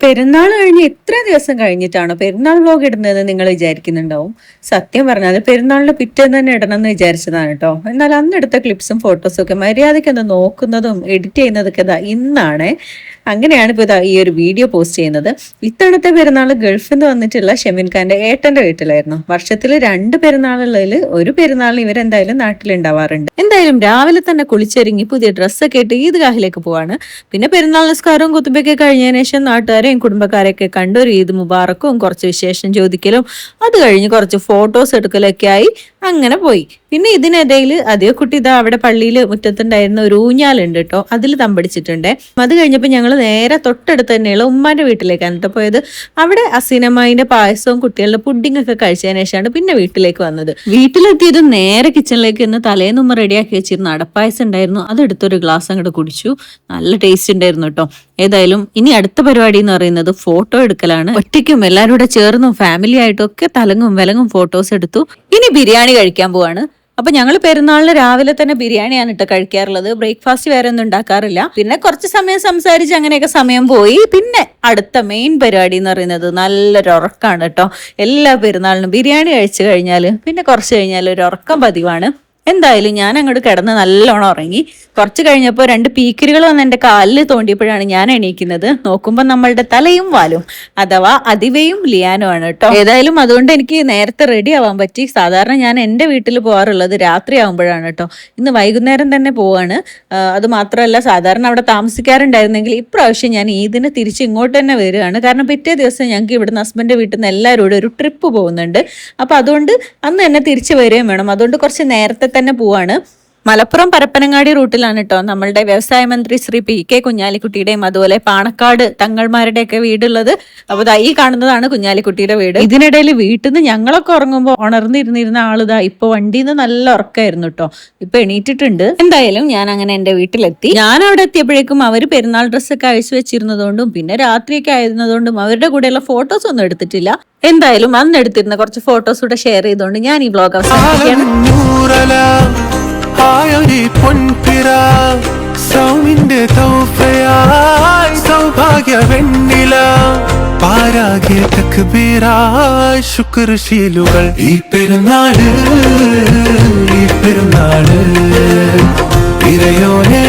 പെരുന്നാൾ കഴിഞ്ഞ് എത്ര ദിവസം കഴിഞ്ഞിട്ടാണോ പെരുന്നാൾ വ്ലോഗ് ഇടുന്നത് നിങ്ങൾ വിചാരിക്കുന്നുണ്ടാവും. സത്യം പറഞ്ഞാൽ പെരുന്നാളിന്റെ പിറ്റേന്ന് തന്നെ ഇടണം എന്ന് വിചാരിച്ചതാണ് കേട്ടോ. എന്നാൽ അന്ന് എടുത്ത ക്ലിപ്സും ഫോട്ടോസും ഒക്കെ മര്യാദയ്ക്ക് ഒന്ന് നോക്കുന്നതും എഡിറ്റ് ചെയ്യുന്നതൊക്കെ ഇന്നാണ്. അങ്ങനെയാണ് ഇപ്പോൾ ഈ ഒരു വീഡിയോ പോസ്റ്റ് ചെയ്യുന്നത്. ഇത്തവണത്തെ പെരുന്നാൾ ഗൾഫിൽ നിന്ന് വന്നിട്ടുള്ള ഷെമിൻ ഖാന്റെ ഏട്ടന്റെ വീട്ടിലായിരുന്നു. വർഷത്തിൽ 2 പെരുന്നാളുള്ളതിൽ ഒരു പെരുന്നാളിന് ഇവരെന്തായാലും നാട്ടിലുണ്ടാവാറുണ്ട്. എന്തായാലും രാവിലെ തന്നെ കുളിച്ചൊരുങ്ങി പുതിയ ഡ്രസ്സൊക്കെ ഇട്ട് ഈദ്ഗാഹിലേക്ക് പോവാണ്. പിന്നെ പെരുന്നാൾ നിസ്കാരവും കുത്തുമ്പൊക്കെ കഴിഞ്ഞതിന് ശേഷം നാട്ടുകാരെയും കുടുംബക്കാരെയൊക്കെ കണ്ട് ഒരു ഈദ് മുബാറക്കും കുറച്ച് വിശേഷം ചോദിക്കലും അത് കഴിഞ്ഞ് കുറച്ച് ഫോട്ടോസ് എടുക്കലൊക്കെ ആയി അങ്ങനെ പോയി. പിന്നെ ഇതിനിടയിൽ അതേ കുട്ടി ഇതാ അവിടെ പള്ളിയിൽ മുറ്റത്തുണ്ടായിരുന്ന ഒരു ഊഞ്ഞാലുണ്ട് കേട്ടോ, അതിൽ തമ്പടിച്ചിട്ടുണ്ട്. അത് കഴിഞ്ഞപ്പോൾ ഞങ്ങൾ നേരെ തൊട്ടടുത്ത് തന്നെയുള്ള ഉമ്മാന്റെ വീട്ടിലേക്കാണ് കേട്ടോ പോയത്. അവിടെ അസീനമ്മായിന്റെ പായസവും കുട്ടികളുടെ പുഡിംഗ് ഒക്കെ കഴിച്ചതിന് ശേഷമാണ് പിന്നെ വീട്ടിലേക്ക് വന്നത്. വീട്ടിലെത്തിയത് നേരെ കിച്ചണിലേക്ക് ഇന്ന് തലേന്നുമ്മ റെഡിയാക്കി വെച്ചിരുന്ന അടപ്പായസം ഉണ്ടായിരുന്നു. അതെടുത്തൊരു ഗ്ലാസ് അങ്ങോട്ട് കുടിച്ചു. നല്ല ടേസ്റ്റ് ഉണ്ടായിരുന്നു കേട്ടോ. ഏതായാലും ഇനി അടുത്ത പരിപാടി എന്ന് പറയുന്നത് ഫോട്ടോ എടുക്കലാണ്. ഒറ്റയ്ക്കും എല്ലാവരും കൂടെ ചേർന്നും ഫാമിലി ആയിട്ടും ഒക്കെ തലങ്ങും വിലങ്ങും ഫോട്ടോസ് എടുത്തു. ഇനി ബിരിയാണി കഴിക്കാൻ പോവാണ്. അപ്പൊ ഞങ്ങൾ പെരുന്നാളിന് രാവിലെ തന്നെ ബിരിയാണിയാണ് ഇട്ട് കഴിക്കാറുള്ളത്. ബ്രേക്ക്ഫാസ്റ്റ് വേറെ ഒന്നും ഉണ്ടാക്കാറില്ല. പിന്നെ കുറച്ച് സമയം സംസാരിച്ച് അങ്ങനെയൊക്കെ സമയം പോയി. പിന്നെ അടുത്ത മെയിൻ പരിപാടി എന്ന് പറയുന്നത് നല്ലൊരു ഉറക്കാണ് കേട്ടോ. എല്ലാ പെരുന്നാളിനും ബിരിയാണി കഴിച്ചു കഴിഞ്ഞാൽ പിന്നെ കുറച്ച് കഴിഞ്ഞാൽ ഒരു ഉറക്കം പതിവാണ്. എന്തായാലും ഞാൻ അങ്ങോട്ട് കിടന്ന് നല്ലോണം ഉറങ്ങി. കുറച്ച് കഴിഞ്ഞപ്പോൾ 2 പീക്കിരികൾ വന്ന് എൻ്റെ കാലിൽ തോണ്ടിയപ്പോഴാണ് ഞാൻ എണീക്കുന്നത്. നോക്കുമ്പോൾ നമ്മളുടെ തലയും വാലും അഥവാ അതിവയും ലിയാനും ആണ് കേട്ടോ. ഏതായാലും അതുകൊണ്ട് എനിക്ക് നേരത്തെ റെഡി ആവാൻ പറ്റി. സാധാരണ ഞാൻ എൻ്റെ വീട്ടിൽ പോകാറുള്ളത് രാത്രി ആകുമ്പോഴാണ് കേട്ടോ. ഇന്ന് വൈകുന്നേരം തന്നെ പോവാണ്. അത് മാത്രമല്ല സാധാരണ അവിടെ താമസിക്കാറുണ്ടായിരുന്നെങ്കിൽ ഇപ്രാവശ്യം ഞാൻ ഈദിന് തിരിച്ച് ഇങ്ങോട്ട് തന്നെ വരികയാണ്. കാരണം പിറ്റേ ദിവസം ഞങ്ങൾക്ക് ഇവിടുന്ന് ഹസ്ബൻഡിന്റെ വീട്ടിൽ നിന്ന് എല്ലാവരോടും ഒരു ട്രിപ്പ് പോകുന്നുണ്ട്. അപ്പൊ അതുകൊണ്ട് അന്ന് തന്നെ തിരിച്ചു വരികയും വേണം. അതുകൊണ്ട് കുറച്ച് നേരത്തെ തന്നെ പോവാണ്. മലപ്പുറം പരപ്പനങ്ങാടി റൂട്ടിലാണ് കേട്ടോ നമ്മളുടെ വ്യവസായ മന്ത്രി ശ്രീ PK കുഞ്ഞാലിക്കുട്ടിയുടെയും അതുപോലെ പാണക്കാട് തങ്ങൾമാരുടെ ഒക്കെ വീടുള്ളത്. അപ്പൊ ഈ കാണുന്നതാണ് കുഞ്ഞാലിക്കുട്ടിയുടെ വീട്. ഇതിനിടയിൽ വീട്ടിൽ നിന്ന് ഞങ്ങളൊക്കെ ഉറങ്ങുമ്പോൾ ഉണർന്നിരുന്നിരുന്ന ആളിതാ ഇപ്പൊ വണ്ടിയിൽ നിന്ന് നല്ല ഉറക്കായിരുന്നു കേട്ടോ. ഇപ്പൊ എണീറ്റിട്ടുണ്ട്. എന്തായാലും ഞാൻ അങ്ങനെ എന്റെ വീട്ടിലെത്തി. ഞാൻ അവിടെ എത്തിയപ്പോഴേക്കും അവര് പെരുന്നാൾ ഡ്രസ്സൊക്കെ അഴിച്ചു വെച്ചിരുന്നതുകൊണ്ടും പിന്നെ രാത്രിയൊക്കെ ആയിരുന്നതുകൊണ്ടും അവരുടെ കൂടെയുള്ള ഫോട്ടോസ് ഒന്നും എടുത്തിട്ടില്ല. എന്തായാലും അന്ന് എടുത്തിരുന്ന കുറച്ച് ഫോട്ടോസ് കൂടെ ഷെയർ ചെയ്തുകൊണ്ട് ഞാൻ ഈ വ്ലോഗ് അവസാനിപ്പിക്കുകയാണ്. ആയൊരു പൊൻപിറ സൗമിന്റെ തൗഫയായി സൗഭാഗ്യ വെണ്ണില പാരാകിയ തക്ബീറായി ശുക്ർശീലുകൾ. ഈ പെരുന്നാള് ഇരയോനെ